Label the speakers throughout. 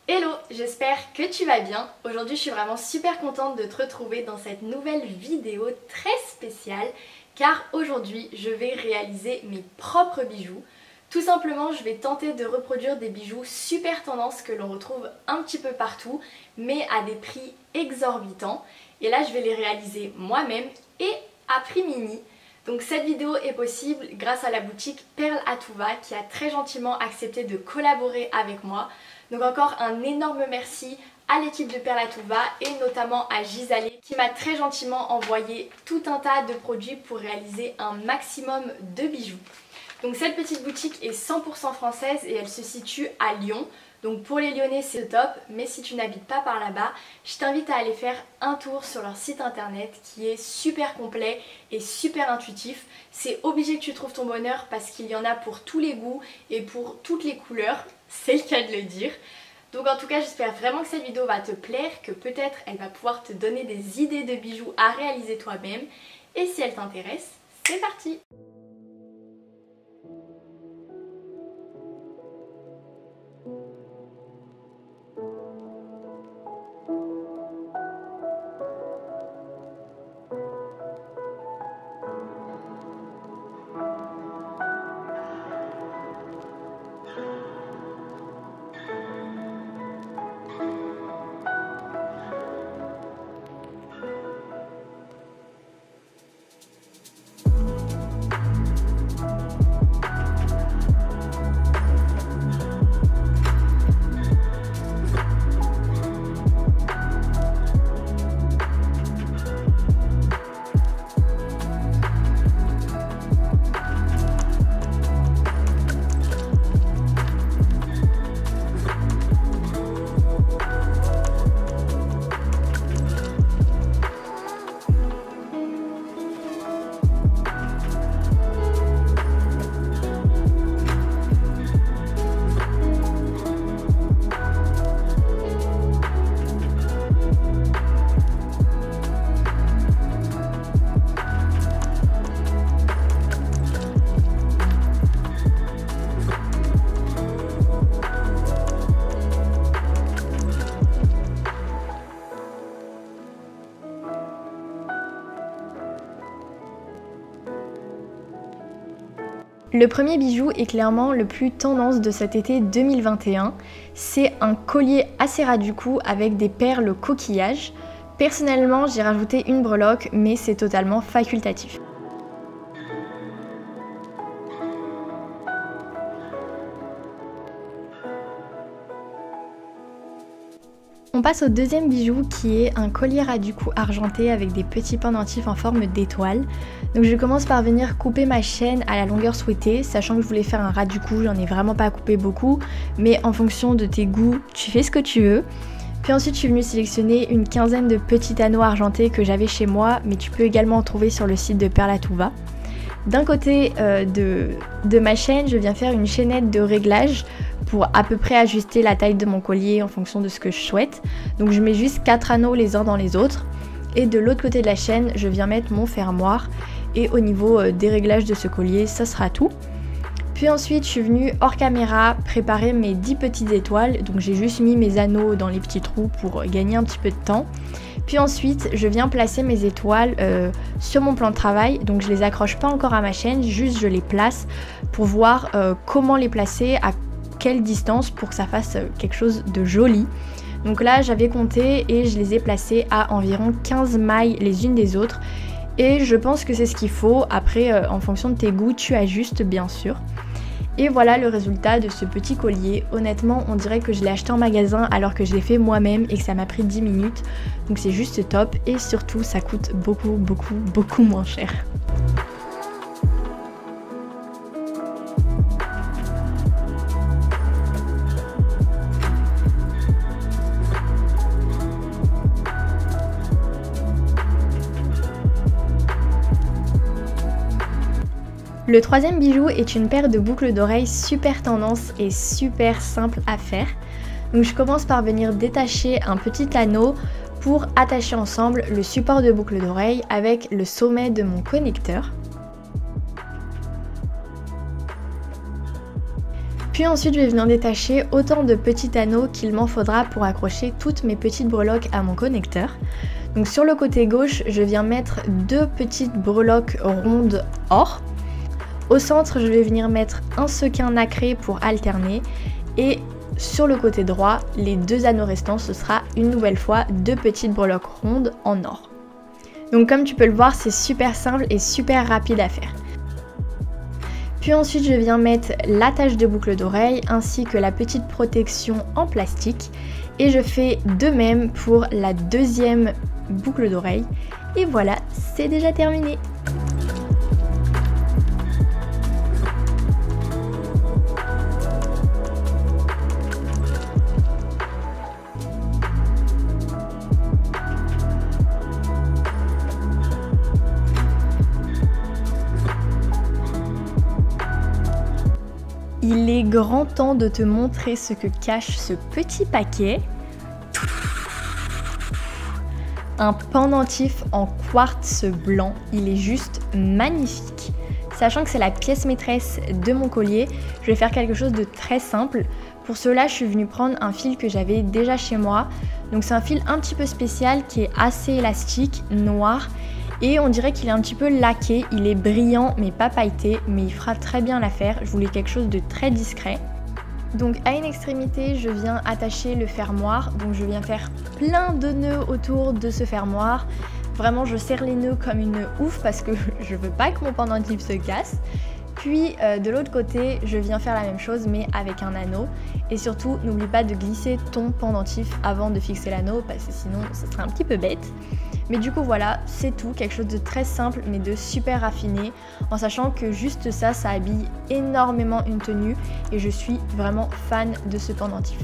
Speaker 1: Hello, j'espère que tu vas bien. Aujourd'hui je suis vraiment super contente de te retrouver dans cette nouvelle vidéo très spéciale car aujourd'hui je vais réaliser mes propres bijoux. Tout simplement je vais tenter de reproduire des bijoux super tendance que l'on retrouve un petit peu partout mais à des prix exorbitants. Et là je vais les réaliser moi-même et à prix mini. Donc cette vidéo est possible grâce à la boutique Perle à tout va qui a très gentiment accepté de collaborer avec moi. Donc encore un énorme merci à l'équipe de Perle à tout va et notamment à Gisalé qui m'a très gentiment envoyé tout un tas de produits pour réaliser un maximum de bijoux. Donc cette petite boutique est 100% française et elle se situe à Lyon. Donc pour les Lyonnais c'est le top, mais si tu n'habites pas par là-bas, je t'invite à aller faire un tour sur leur site internet qui est super complet et super intuitif. C'est obligé que tu trouves ton bonheur parce qu'il y en a pour tous les goûts et pour toutes les couleurs, c'est le cas de le dire. Donc en tout cas j'espère vraiment que cette vidéo va te plaire, que peut-être elle va pouvoir te donner des idées de bijoux à réaliser toi-même. Et si elle t'intéresse, c'est parti! Le premier bijou est clairement le plus tendance de cet été 2021. C'est un collier assez ras du cou avec des perles coquillages. Personnellement, j'ai rajouté une breloque, mais c'est totalement facultatif. On passe au deuxième bijou qui est un collier ras du cou argenté avec des petits pendentifs en forme d'étoile. Donc je commence par venir couper ma chaîne à la longueur souhaitée, sachant que je voulais faire un ras du cou, j'en ai vraiment pas coupé beaucoup, mais en fonction de tes goûts, tu fais ce que tu veux. Puis ensuite je suis venue sélectionner une quinzaine de petits anneaux argentés que j'avais chez moi, mais tu peux également en trouver sur le site de Perle à tout va. D'un côté de ma chaîne, je viens faire une chaînette de réglage pour à peu près ajuster la taille de mon collier en fonction de ce que je souhaite. Donc je mets juste 4 anneaux les uns dans les autres. Et de l'autre côté de la chaîne, je viens mettre mon fermoir. Et au niveau des réglages de ce collier, ça sera tout. Puis ensuite, je suis venue hors caméra préparer mes 10 petites étoiles. Donc j'ai juste mis mes anneaux dans les petits trous pour gagner un petit peu de temps. Puis ensuite, je viens placer mes étoiles sur mon plan de travail. Donc je les accroche pas encore à ma chaîne, juste je les place pour voir comment les placer, à quelle distance pour que ça fasse quelque chose de joli. Donc là, j'avais compté et je les ai placées à environ 15 mailles les unes des autres. Et je pense que c'est ce qu'il faut. Après, en fonction de tes goûts, tu ajustes bien sûr. Et voilà le résultat de ce petit collier. Honnêtement, on dirait que je l'ai acheté en magasin alors que je l'ai fait moi-même et que ça m'a pris 10 minutes. Donc c'est juste top et surtout ça coûte beaucoup moins cher. Le troisième bijou est une paire de boucles d'oreilles super tendance et super simple à faire. Donc je commence par venir détacher un petit anneau pour attacher ensemble le support de boucle d'oreille avec le sommet de mon connecteur. Puis ensuite je vais venir détacher autant de petits anneaux qu'il m'en faudra pour accrocher toutes mes petites breloques à mon connecteur. Donc sur le côté gauche, je viens mettre 2 petites breloques rondes or. Au centre, je vais venir mettre un sequin nacré pour alterner. Et sur le côté droit, les 2 anneaux restants, ce sera une nouvelle fois 2 petites breloques rondes en or. Donc comme tu peux le voir, c'est super simple et super rapide à faire. Puis ensuite, je viens mettre l'attache de boucle d'oreille ainsi que la petite protection en plastique. Et je fais de même pour la deuxième boucle d'oreille. Et voilà, c'est déjà terminé. Il est grand temps de te montrer ce que cache ce petit paquet. Un pendentif en quartz blanc, il est juste magnifique. Sachant que c'est la pièce maîtresse de mon collier, je vais faire quelque chose de très simple. Pour cela, je suis venue prendre un fil que j'avais déjà chez moi. Donc c'est un fil un petit peu spécial qui est assez élastique, noir. Et on dirait qu'il est un petit peu laqué, il est brillant mais pas pailleté, mais il fera très bien l'affaire. Je voulais quelque chose de très discret. Donc à une extrémité, je viens attacher le fermoir. Donc je viens faire plein de nœuds autour de ce fermoir. Vraiment, je serre les nœuds comme une ouf parce que je veux pas que mon pendentif se casse. Puis de l'autre côté, je viens faire la même chose mais avec un anneau. Et surtout, n'oublie pas de glisser ton pendentif avant de fixer l'anneau parce que sinon, ça serait un petit peu bête. Mais du coup voilà, c'est tout, quelque chose de très simple mais de super raffiné, en sachant que juste ça, ça habille énormément une tenue et je suis vraiment fan de ce pendentif.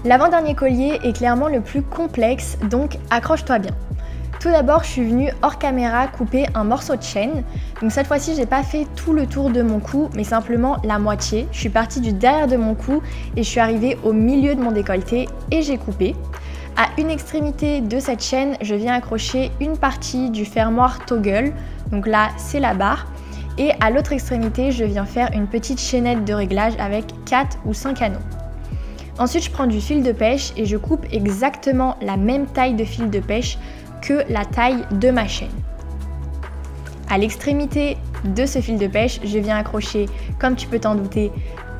Speaker 1: L'avant-dernier collier est clairement le plus complexe, donc accroche-toi bien. Tout d'abord, je suis venue hors caméra couper un morceau de chaîne. Donc cette fois-ci, j'ai pas fait tout le tour de mon cou, mais simplement la moitié. Je suis partie du derrière de mon cou et je suis arrivée au milieu de mon décolleté et j'ai coupé. À une extrémité de cette chaîne, je viens accrocher une partie du fermoir toggle. Donc là, c'est la barre. Et à l'autre extrémité, je viens faire une petite chaînette de réglage avec 4 ou 5 anneaux. Ensuite, je prends du fil de pêche et je coupe exactement la même taille de fil de pêche que la taille de ma chaîne. À l'extrémité de ce fil de pêche, je viens accrocher, comme tu peux t'en douter,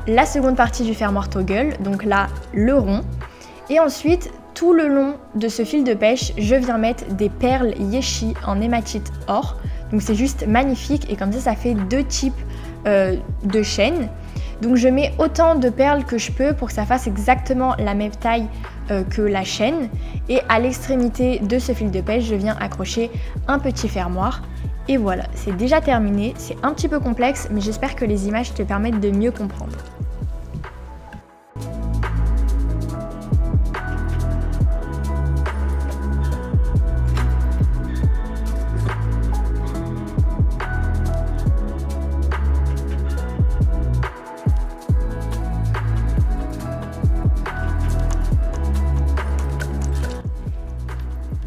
Speaker 1: la seconde partie du fermoir toggle, donc là, le rond. Et ensuite, tout le long de ce fil de pêche, je viens mettre des perles Yeshi en hématite or. Donc c'est juste magnifique et comme ça fait 2 types de chaînes. Donc je mets autant de perles que je peux pour que ça fasse exactement la même taille que la chaîne. Et à l'extrémité de ce fil de pêche, je viens accrocher un petit fermoir. Et voilà, c'est déjà terminé. C'est un petit peu complexe, mais j'espère que les images te permettent de mieux comprendre.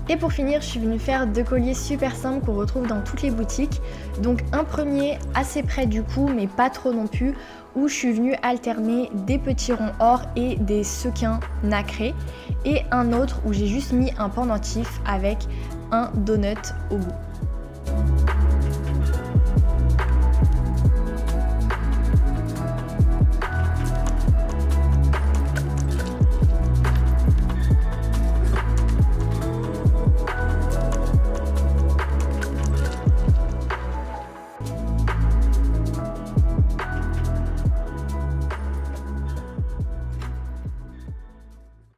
Speaker 1: Et pour finir, je suis venue faire 2 colliers super simples qu'on retrouve dans toutes les boutiques. Donc un premier assez près du cou, mais pas trop non plus, où je suis venue alterner des petits ronds or et des sequins nacrés. Et un autre où j'ai juste mis un pendentif avec un donut au bout.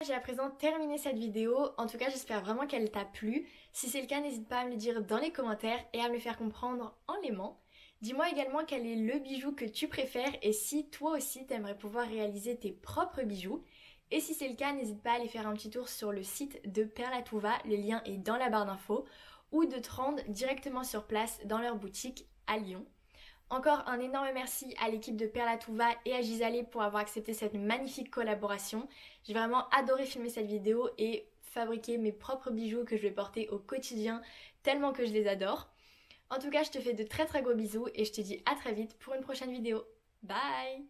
Speaker 1: J'ai à présent terminé cette vidéo, en tout cas j'espère vraiment qu'elle t'a plu. Si c'est le cas, n'hésite pas à me le dire dans les commentaires et à me le faire comprendre en l'aimant. Dis-moi également quel est le bijou que tu préfères et si toi aussi t'aimerais pouvoir réaliser tes propres bijoux. Et si c'est le cas, n'hésite pas à aller faire un petit tour sur le site de Perles à tout va, le lien est dans la barre d'infos, ou de te rendre directement sur place dans leur boutique à Lyon. Encore un énorme merci à l'équipe de Perlatouva et à Gisalé pour avoir accepté cette magnifique collaboration. J'ai vraiment adoré filmer cette vidéo et fabriquer mes propres bijoux que je vais porter au quotidien tellement que je les adore. En tout cas, je te fais de très gros bisous et je te dis à très vite pour une prochaine vidéo. Bye!